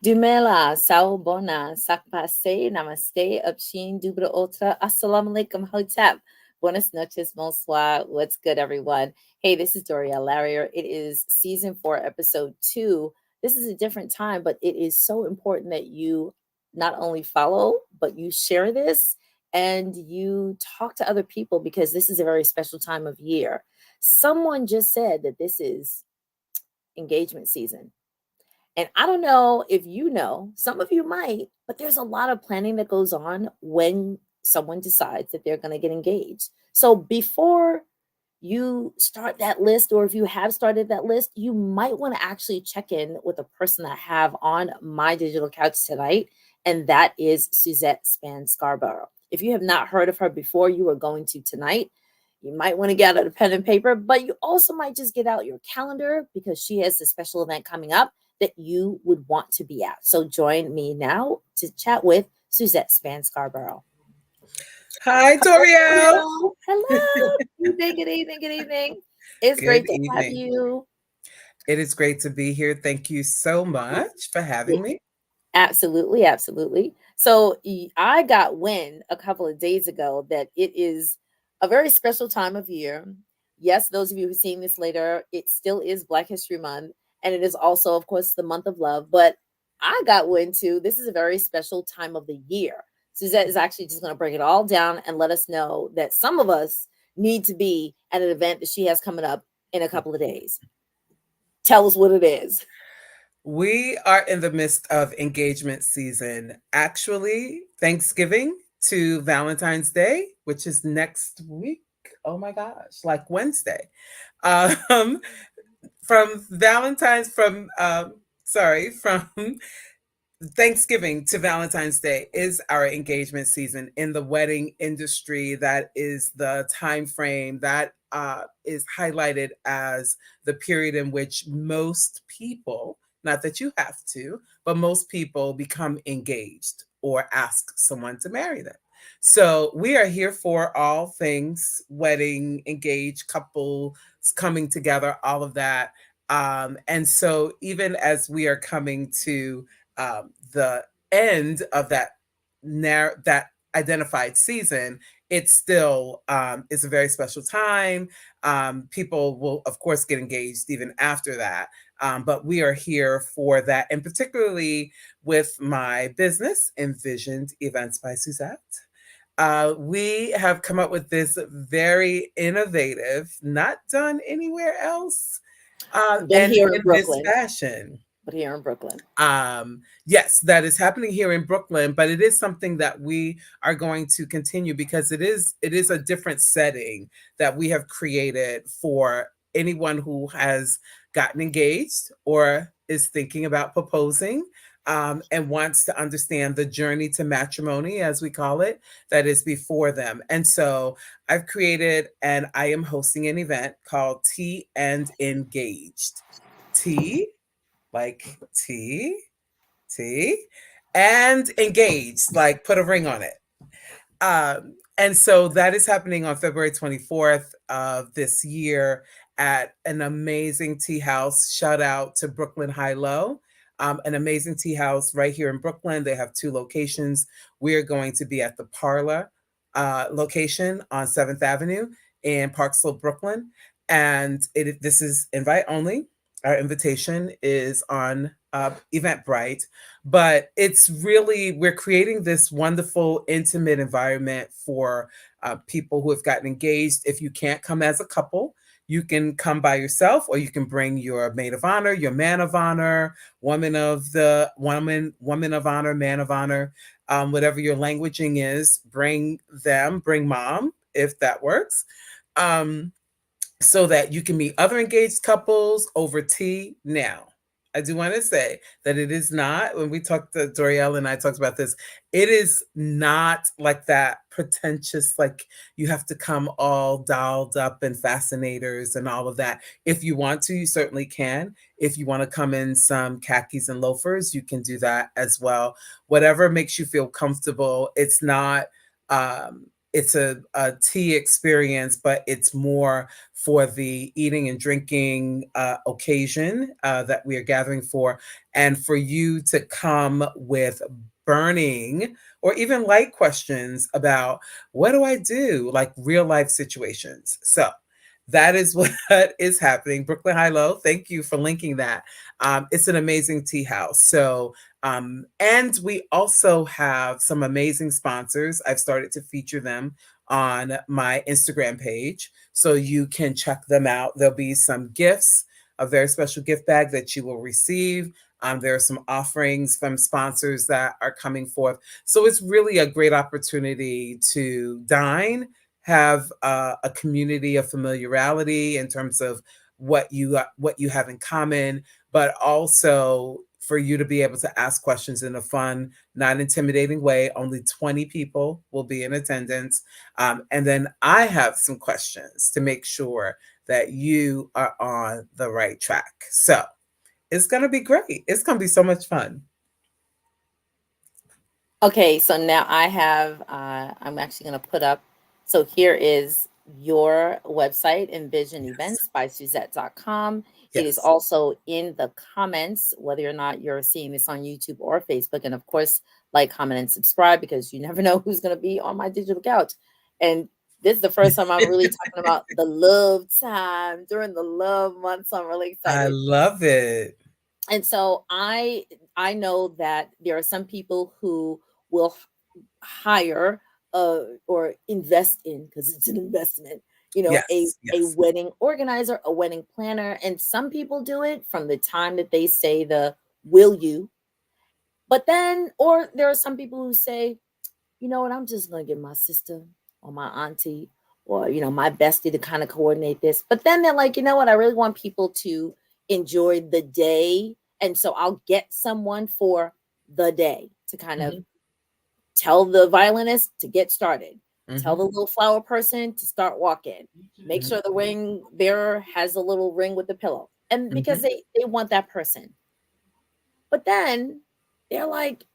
Dumela, sao bona, sakpase, namaste, upshin, dubra otra, assalamu alaikum, hotep. Buenas noches, bonsoir. What's good, everyone? Hey, this is Doriel Larrier. It is season 4, episode 2. This is a different time, but it is so important that you not only follow, but you share this and you talk to other people because this is a very special time of year. Someone just said that this is engagement season. And I don't know if you know, some of you might, but there's a lot of planning that goes on when someone decides that they're going to get engaged. So before you start that list, or if you have started that list, you might want to actually check in with a person that I have on my digital couch tonight, and that is Suzette Spann Scarborough. If you have not heard of her before, you are going to tonight. You might want to get out a pen and paper, but you also might just get out your calendar because she has a special event coming up that you would want to be at. So join me now to chat with Suzette Spann Scarborough. Hi, Doriel. Hello. Good evening. Good evening. It's great to have you. It is great to be here. Thank you so much for having me. Absolutely. Absolutely. So I got wind a couple of days ago that it is a very special time of year. Yes, those of you who are seeing this later, it still is Black History Month. And it is also, of course, the month of love. But I got wind too, this is a very special time of the year. Suzette is actually just going to break it all down and let us know that some of us need to be at an event that she has coming up in a couple of days. Tell us what it is. We are in the midst of engagement season. Actually, Thanksgiving to Valentine's Day, which is next week. Oh my gosh, like Wednesday. From Valentine's, from Thanksgiving to Valentine's Day is our engagement season in the wedding industry. That is the time frame that is highlighted as the period in which most people, not that you have to, but most people become engaged or ask someone to marry them. So we are here for all things wedding, engaged, couples coming together, all of that. And so even as we are coming to the end of that identified season, it still is a very special time. People will, of course, get engaged even after that. But we are here for that. And particularly with my business, Envisioned Events by Suzette, we have come up with this very innovative, not done anywhere else, and here in this fashion. But here in Brooklyn. Yes, that is happening here in Brooklyn, but it is something that we are going to continue because it is a different setting that we have created for anyone who has gotten engaged or is thinking about proposing. And wants to understand the journey to matrimony, as we call it, that is before them. And so I've created and I am hosting an event called Tea and Engaged. Tea, like tea, and engaged, like put a ring on it. And so that is happening on February 24th of this year at an amazing tea house. Shout out to Brooklyn High Low. An amazing tea house right here in Brooklyn. They have 2 locations. We are going to be at the Parlor location on 7th Avenue in Park Slope, Brooklyn. And this is invite only. Our invitation is on Eventbrite, but it's really, we're creating this wonderful, intimate environment for people who have gotten engaged. If you can't come as a couple, you can come by yourself, or you can bring your maid of honor, your man of honor, woman of honor, man of honor, whatever your languaging is, bring them, bring mom, if that works. So that you can meet other engaged couples over tea. Now, I do want to say that it is not, when we talked to Doriel and I talked about this, it is not like that pretentious, like you have to come all dolled up and fascinators and all of that. If you want to, you certainly can. If you want to come in some khakis and loafers, you can do that as well. Whatever makes you feel comfortable. It's not it's a tea experience, but it's more for the eating and drinking occasion that we are gathering for, and for you to come with burning or even light questions about what do I do, like real life situations. So that is what is happening. Brooklyn High Low, thank you for linking that. It's an amazing tea house. So, and we also have some amazing sponsors. I've started to feature them on my Instagram page, so you can check them out. There'll be some gifts, a very special gift bag that you will receive. There are some offerings from sponsors that are coming forth. So it's really a great opportunity to dine, have a community of familiarity in terms of what you have in common, but also for you to be able to ask questions in a fun, not intimidating way. Only 20 people will be in attendance. And then I have some questions to make sure that you are on the right track. So it's going to be great. It's going to be so much fun. Okay, so now I have, I'm actually going to put up, so here is your website, Envision Yes. Events by Suzette.com. It is Yes. also in the comments, whether or not you're seeing this on YouTube or Facebook. And of course, like, comment, and subscribe, because you never know who's going to be on my digital couch. And this is the first time I'm really talking about the love time during the love month. So I'm really I excited. love it. And so I know that there are some people who will hire or invest in, because it's an investment, Yes. a Yes. wedding organizer, a wedding planner. And some people do it from the time that they say the will you. But then, or there are some people who say, you know what, I'm just going to get my sister or my auntie or, my bestie to kind of coordinate this. But then they're like, you know what, I really want people to enjoy the day. And so I'll get someone for the day to kind of Mm-hmm. tell the violinist to get started, tell Mm-hmm. the little flower person to start walking, make sure the ring bearer has a little ring with the pillow. And because Mm-hmm. they want that person. But then they're like,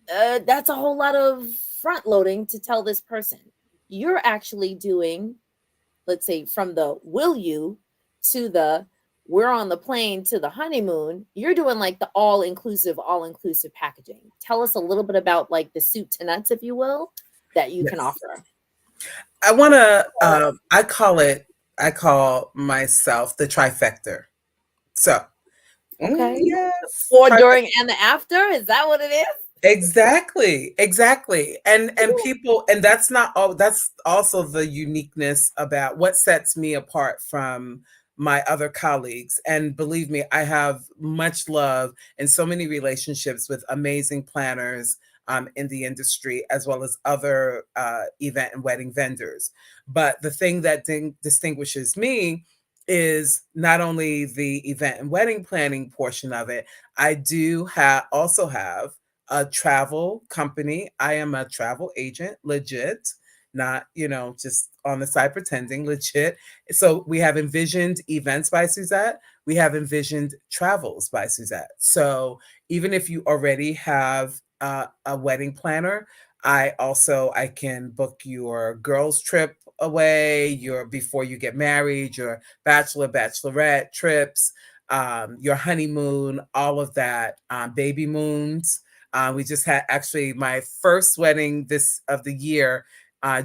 that's a whole lot of front loading to tell this person. You're actually doing, let's say, from the will you to the we're on the plane to the honeymoon. You're doing like the all inclusive packaging. Tell us a little bit about like the soup to nuts, if you will, that you can Yes. offer. I want to, I call myself the trifecta. So, Okay. yes, Before, during, and the after. Is that what it is? exactly, exactly. And Ooh. people, and that's not all, that's also the uniqueness about what sets me apart from my other colleagues. And believe me, I have much love and so many relationships with amazing planners in the industry, as well as other event and wedding vendors. But the thing that distinguishes me is not only the event and wedding planning portion of it. I do also have a travel company. I am a travel agent, legit, not, just on the side pretending, legit. So we have Envisioned Events by Suzette. We have Envisioned Travels by Suzette. So even if you already have a wedding planner, I can book your girls trip away, your before you get married, your bachelorette trips, your honeymoon, all of that, baby moons. We just had actually my first wedding this of the year,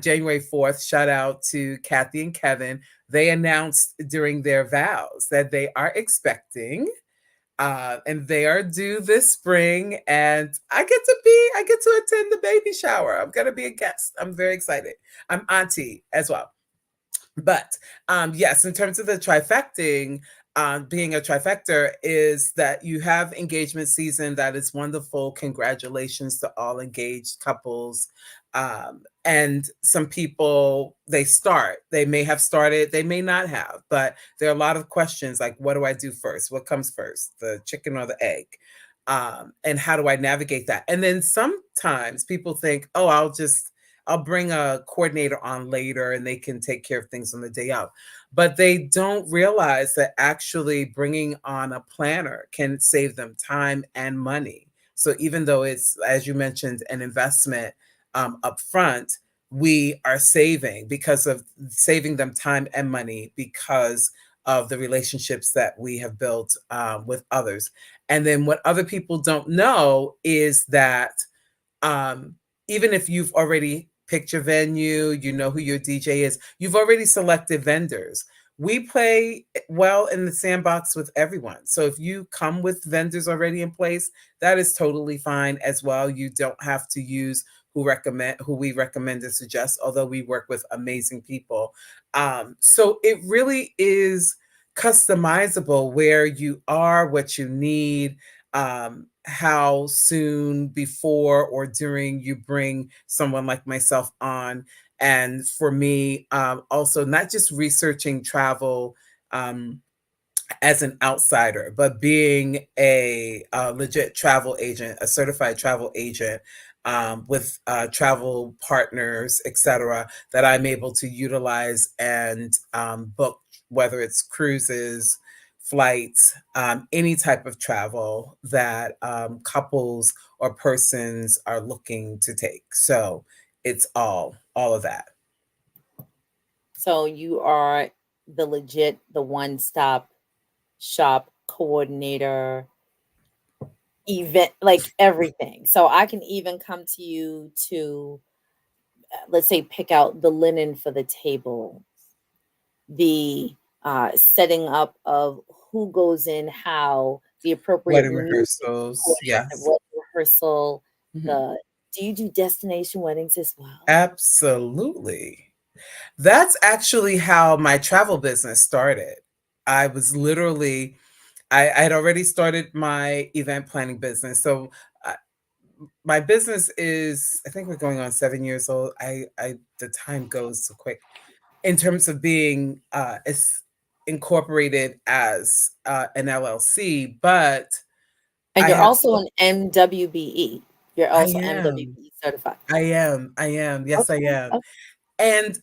January 4th. Shout out to Kathy and Kevin. They announced during their vows that they are expecting, and they are due this spring. And I get to attend the baby shower. I'm gonna be a guest. I'm very excited. I'm auntie as well. But yes, in terms of the trifecting, being a trifecta is that you have engagement season. That is wonderful. Congratulations to all engaged couples. And some people, they may have started, they may not have, but there are a lot of questions like, what do I do first? What comes first, the chicken or the egg? And how do I navigate that? And then sometimes people think, oh, I'll bring a coordinator on later and they can take care of things on the day out. But they don't realize that actually bringing on a planner can save them time and money. So even though it's, as you mentioned, an investment up front, we are saving because of saving them time and money because of the relationships that we have built with others. And then what other people don't know is that um, even if you've already picked your venue, you know who your DJ is, you've already selected vendors. We play well in the sandbox with everyone. So if you come with vendors already in place, that is totally fine as well. You don't have to use who we recommend and suggest, although we work with amazing people. So it really is customizable where you are, what you need, how soon before or during you bring someone like myself on. And for me, also not just researching travel as an outsider, but being a legit travel agent, a certified travel agent with travel partners, etc., that I'm able to utilize and book, whether it's cruises, flights, any type of travel that couples or persons are looking to take. So it's all of that. So you are the legit, the one-stop shop coordinator, event, like everything. So I can even come to you to, let's say, pick out the linen for the table, the setting up of who goes in, how, the appropriate Wedding music for rehearsals, it, the yes. wedding rehearsal, Mhm. the do you do destination weddings as well? Absolutely. That's actually how my travel business started. I was literally I had already started my event planning business. So uh, my business is, I think we're going on 7 years old. I the time goes so quick in terms of being incorporated as an LLC, but And I you're have also an MWBE. You're I also am MWBE certified. I am, yes I Okay. am.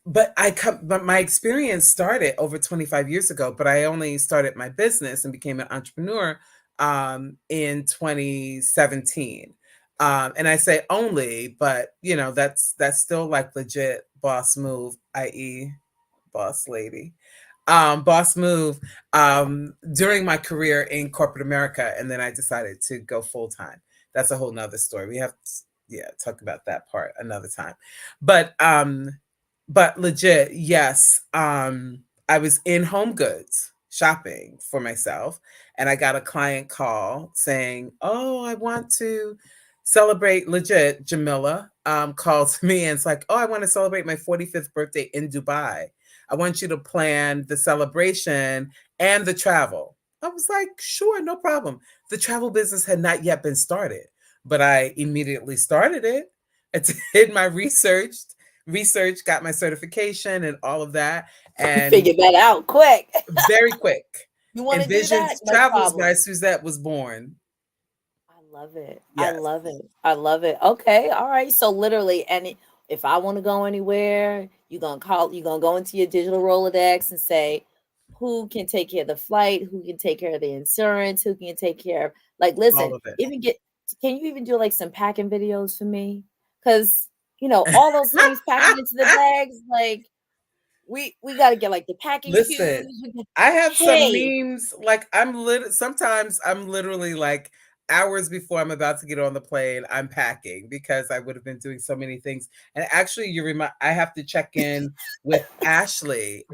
But my experience started over 25 years ago, but I only started my business and became an entrepreneur in 2017. And I say only, but that's still like legit boss move, i.e. boss lady. Boss move during my career in corporate America, and then I decided to go full time. That's a whole nother story. We have to, yeah, talk about that part another time. But legit, yes. I was in Home Goods shopping for myself, and I got a client call saying, "Oh, I want to celebrate." Legit, Jamila calls me and it's like, "Oh, I want to celebrate my 45th birthday in Dubai. I want you to plan the celebration and the travel." I was like, "Sure, no problem." The travel business had not yet been started, but I immediately started it. I did my research, got my certification and all of that, You and figured that out quick. very quick. You want to do Envisioned that? No Travels by problem. Suzette was born. I love it. I Yes, love it. I love it. Okay. All right. So literally, if I want to go anywhere, you're gonna go into your digital Rolodex and say, who can take care of the flight, who can take care of the insurance, who can take care of, like, all listen, of it. even can you even do like some packing videos for me? Because all those things packing into the bags, like we gotta get like the packing Listen, cues. I have some Hey, memes, like, sometimes I'm literally, like, hours before I'm about to get on the plane, I'm packing because I would have been doing so many things, and actually, I have to check in with Ashley.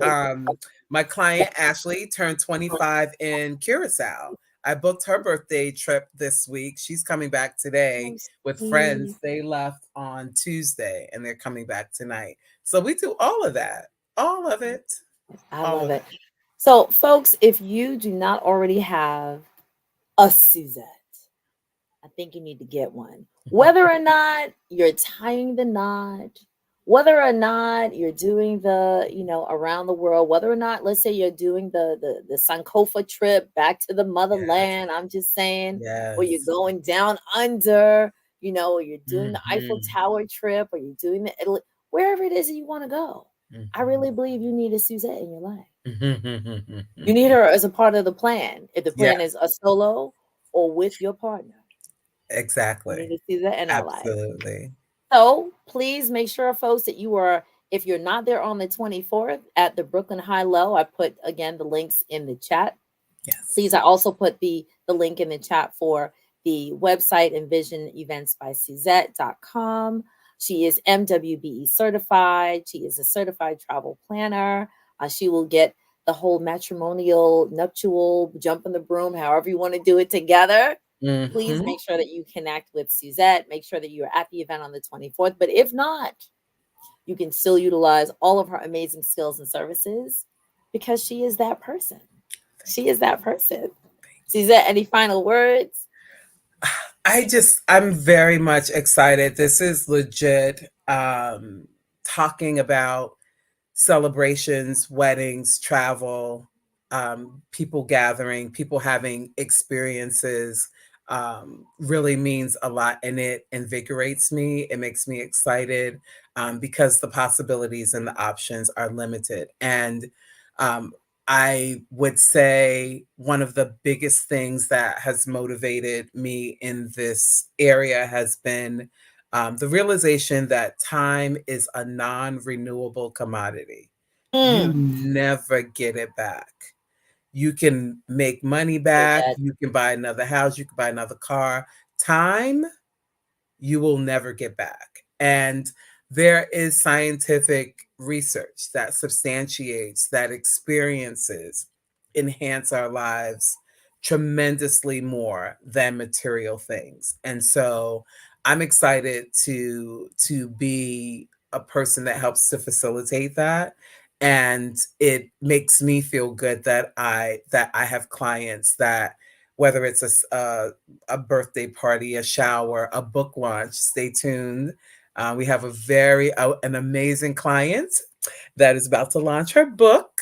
My client, Ashley, turned 25 in Curacao. I booked her birthday trip this week. She's coming back today oh, with friends. sweet. They left on Tuesday, and they're coming back tonight. So we do all of that. All of it. I All love of it. it. So, folks, if you do not already have a Suzette, I think you need to get one. Whether or not you're tying the knot, whether or not you're doing the, around the world, whether or not, let's say you're doing the Sankofa trip back to the Yes. motherland, I'm just saying, or you're Yes. going down under, or you're doing the Eiffel Mhm. Tower trip, or you're doing the Italy, wherever it is that you want to go. I Mhm. really believe you need a Suzette in your life. You need Mhm. her as a part of the plan. If the plan is Yes, a solo or with your partner, we exactly. need to see that in our life. Absolutely. So please make sure, folks, that you are, if you're not there on the 24th at the Brooklyn High Low, I put again the links in the chat. Yes. Please, I also put the link in the chat for the website Envision Events by Suzette.com. She is MWBE certified. She is a certified travel planner. She will get the whole matrimonial, nuptial, jump in the broom, however you want to do it together. Please Hmm. make sure that you connect with Suzette. Make sure that you're at the event on the 24th. But if not, you can still utilize all of her amazing skills and services because she is that person. She is that person. Suzette, any final words? I'm very much excited. This is legit. Talking about celebrations, weddings, travel, people gathering, people having experiences, really means a lot, and it invigorates me. It makes me excited, because the possibilities and the options are limited. And um, I would say one of the biggest things that has motivated me in this area has been, the realization that time is a non-renewable commodity. You Mm. never get it back. You can make money Say back, that. you can buy another house, you can buy another car. Time, you will never get back. And there is scientific research that substantiates that experiences enhance our lives tremendously more than material things. And so I'm excited to be a person that helps to facilitate that. And it makes me feel good that I have clients that, whether it's a birthday party, a shower, a book launch. Stay tuned. We have an amazing client that is about to launch her book.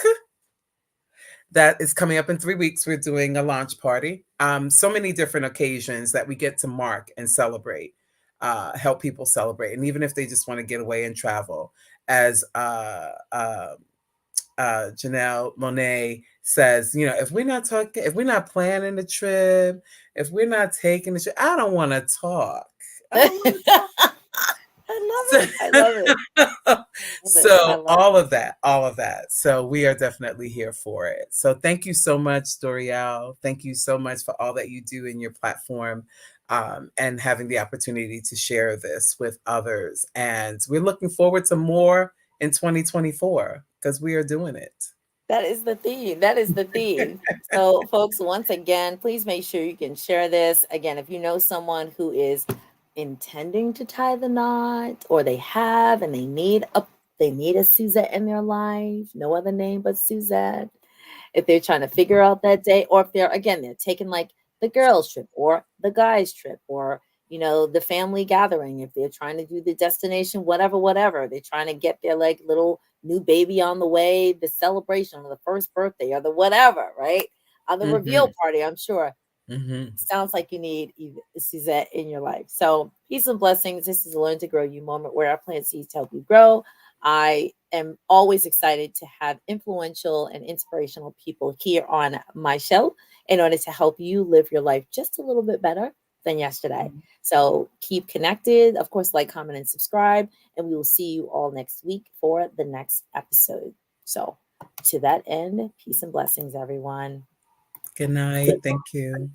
That is coming up in 3 weeks. We're doing a launch party. So many different occasions that we get to mark and celebrate, help people celebrate, and even if they just want to get away and travel, as Janelle Monet says, if we're not planning the trip, if we're not taking the trip, I don't want to talk. I don't want to talk. I love it. I love it. I love it. I So love all it. of that, all of that. So we are definitely here for it. So thank you so much, Doriel. Thank you so much for all that you do in your platform, and having the opportunity to share this with others. And we're looking forward to more in 2024 because we are doing it. That is the theme. That is the theme. So, folks, once again, please make sure you can share this. Again, if you know someone who is intending to tie the knot, or they have and they need a Suzette in their life, no other name but Suzette. If they're trying to figure out that day, or if they're taking like the girls trip or the guys trip, or the family gathering, if they're trying to do the destination, whatever, they're trying to get their like little new baby on the way, the celebration or the first birthday or the whatever, right? On the reveal Hmm. party, I'm sure. Hmm. Sounds like you need Suzette in your life. So, peace and blessings. This is a Learn to Grow You moment where I plant seeds to help you grow. I am always excited to have influential and inspirational people here on my show in order to help you live your life just a little bit better than yesterday. So, keep connected. Of course, like, comment, and subscribe. And we will see you all next week for the next episode. So, to that end, peace and blessings, everyone. Good night. Thank you.